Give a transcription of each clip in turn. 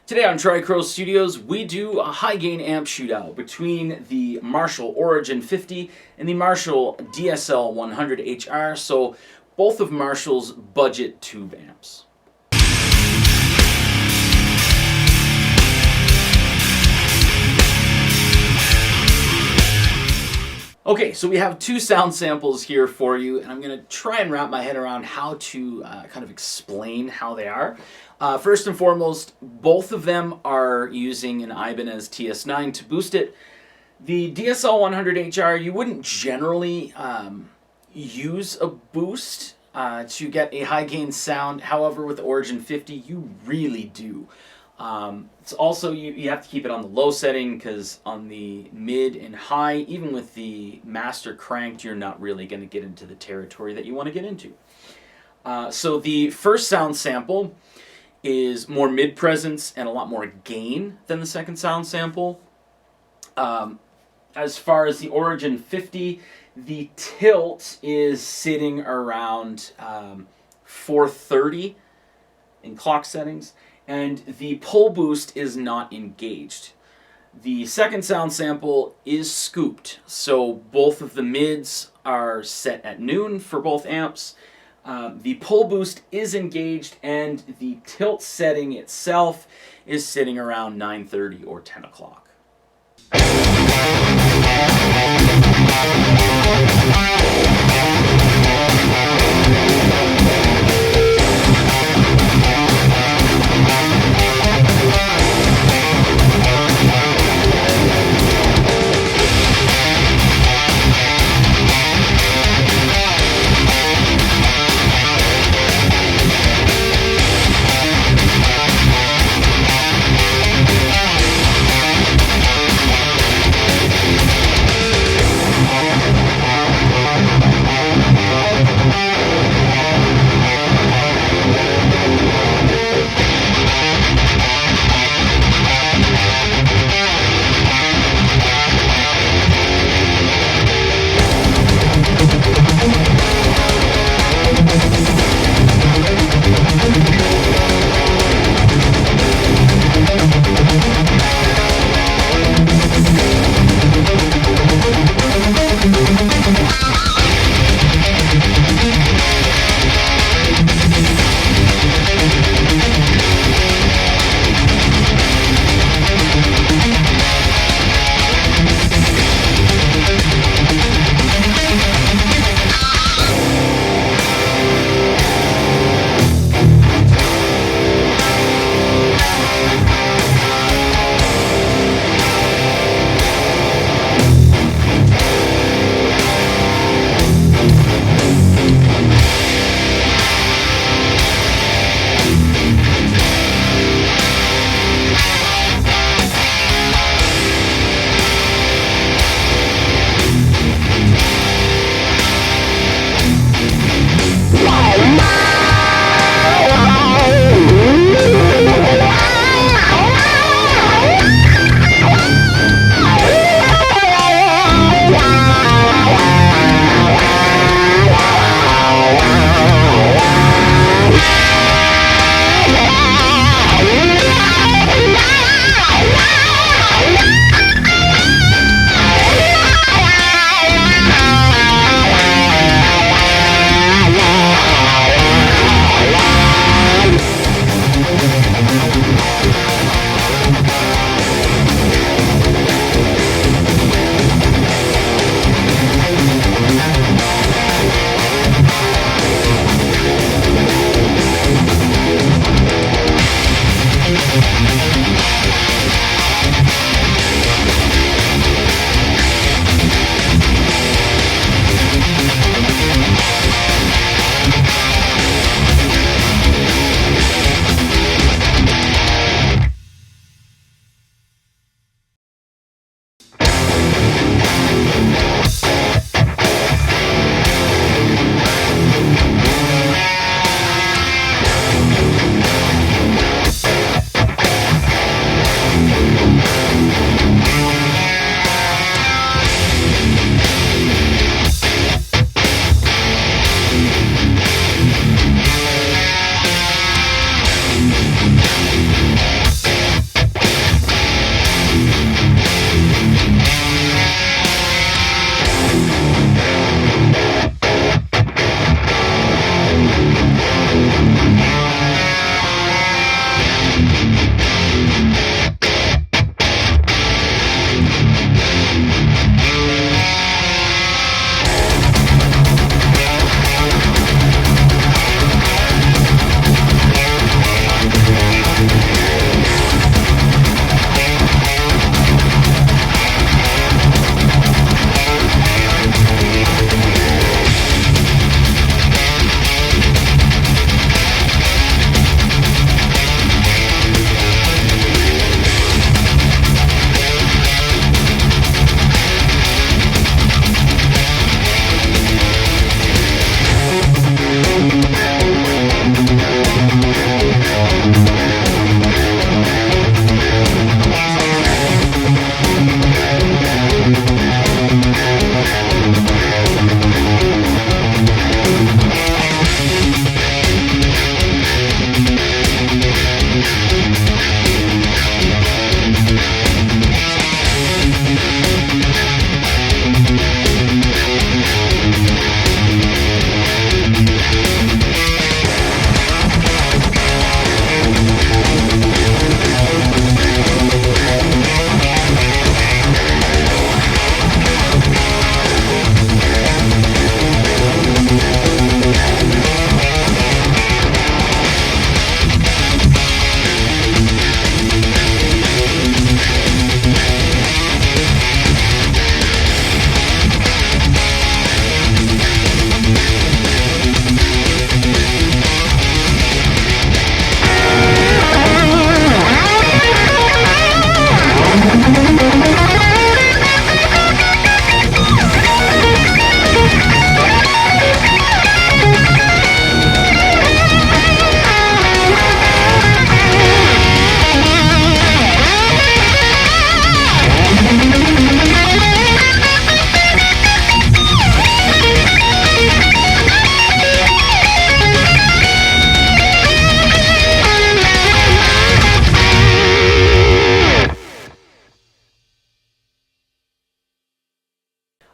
Today on Tricrow Studios, we do a high gain amp shootout between the Marshall Origin 50 and the Marshall DSL 100HR, so both of Marshall's budget tube amps. Okay, so we have two sound samples here for you, and I'm going to try and wrap my head around how to kind of explain how they are. First and foremost, both of them are using an Ibanez TS9 to boost it. The DSL 100HR, you wouldn't generally use a boost to get a high gain sound. However, with the Origin 50, you really do. It's also, you have to keep it on the low setting because on the mid and high, even with the master cranked, you're not really going to get into the territory that you want to get into. So the first sound sample is more mid presence and a lot more gain than the second sound sample. As far as the Origin 50, the tilt is sitting around 430 in clock settings, and the pull boost is not engaged. The second sound sample is scooped, so both of the mids are set at noon for both amps. The pull boost is engaged, and the tilt setting itself is sitting around 9:30 or 10 o'clock.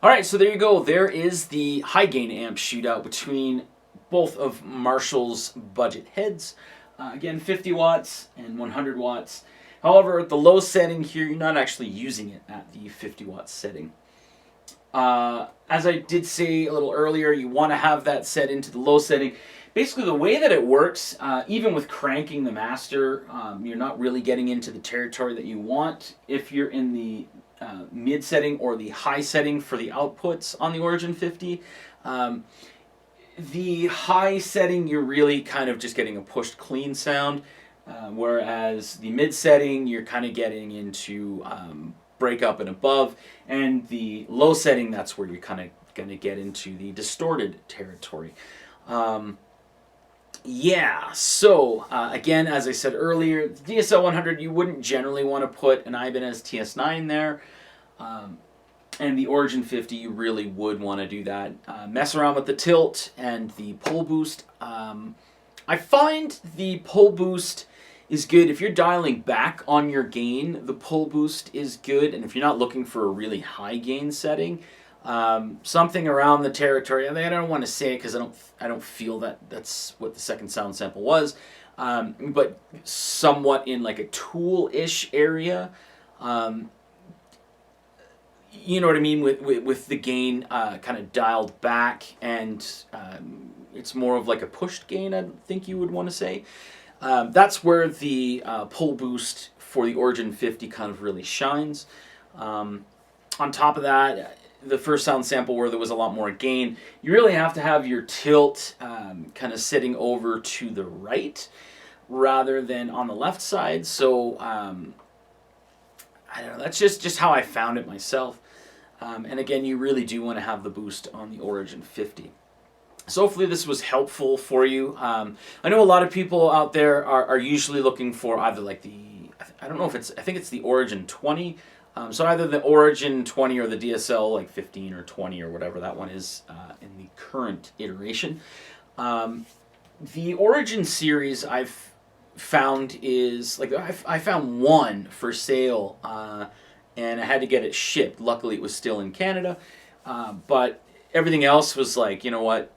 All right, so there you go. There is the high gain amp shootout between both of Marshall's budget heads. Again, 50 watts and 100 watts. However, at the low setting here, you're not actually using it at the 50 watt setting. As I did say a little earlier, you want to have that set into the low setting. Basically, the way that it works, even with cranking the master, you're not really getting into the territory that you want if you're in the mid setting or the high setting for the outputs on the Origin 50. The high setting, you're really kind of just getting a pushed clean sound, whereas the mid setting, you're kind of getting into break up and above, and the low setting, that's where you're kind of going to get into the distorted territory. Yeah, so again, as I said earlier, the DSL 100, you wouldn't generally want to put an Ibanez TS9 there. And the Origin 50, you really would want to do that. Mess around with the tilt and the pull boost. I find the pull boost is good. If you're dialing back on your gain, the pull boost is good. And if you're not looking for a really high gain setting, something around the territory. I mean, I don't want to say it because I don't feel that that's what the second sound sample was, but somewhat in like a tool-ish area. You know what I mean, with the gain kind of dialed back, and it's more of like a pushed gain, I think you would want to say. That's where the pull boost for the Origin 50 kind of really shines. On top of that, the first sound sample where there was a lot more gain, you really have to have your tilt kind of sitting over to the right rather than on the left side. So I don't know, that's just how I found it myself. And again, you really do want to have the boost on the Origin 50. So hopefully this was helpful for you. I know a lot of people out there are usually looking for either like I don't know if I think it's the Origin 20. So either the Origin 20 or the DSL like 15 or 20 or whatever that one is in the current iteration. The Origin series I've found is, like, I found one for sale and I had to get it shipped. Luckily it was still in Canada. But everything else was like, you know what,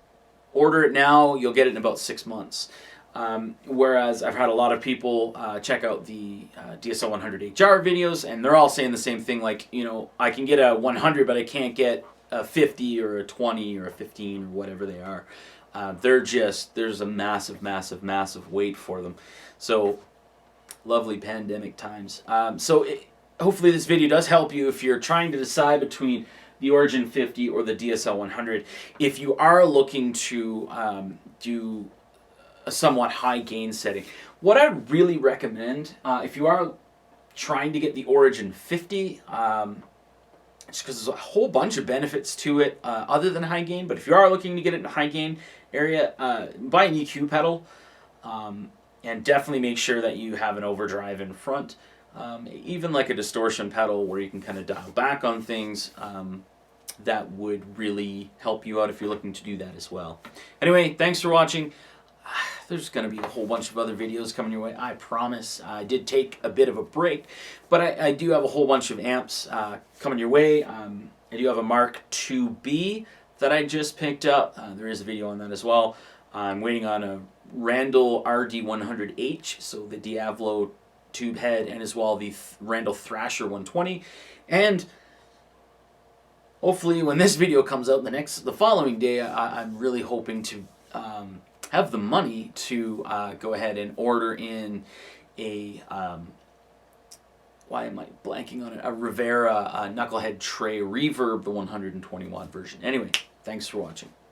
order it now, you'll get it in about 6 months. Whereas I've had a lot of people check out the DSL 100HR videos, and they're all saying the same thing, like, you know, I can get a 100, but I can't get a 50 or a 20 or a 15 or whatever they are. There's a massive, massive, massive wait for them. So, lovely pandemic times. Hopefully this video does help you if you're trying to decide between the Origin 50 or the DSL 100. If you are looking to do a somewhat high gain setting, what I would really recommend, if you are trying to get the Origin 50, just because there's a whole bunch of benefits to it other than high gain, but if you are looking to get it in a high gain area, buy an EQ pedal, and definitely make sure that you have an overdrive in front. Even like a distortion pedal where you can kind of dial back on things, that would really help you out if you're looking to do that as well. Anyway, thanks for watching. There's going to be a whole bunch of other videos coming your way, I promise. I did take a bit of a break, but I do have a whole bunch of amps coming your way. I do have a Mark IIB that I just picked up. There is a video on that as well. I'm waiting on a Randall RD100H, so the Diavolo tube head, and as well the Randall Thrasher 120. And hopefully when this video comes out the following day, I'm really hoping to have the money to go ahead and order in a why am I blanking on it? A Rivera Knucklehead Tray Reverb, the 120 watt version. Anyway, thanks for watching.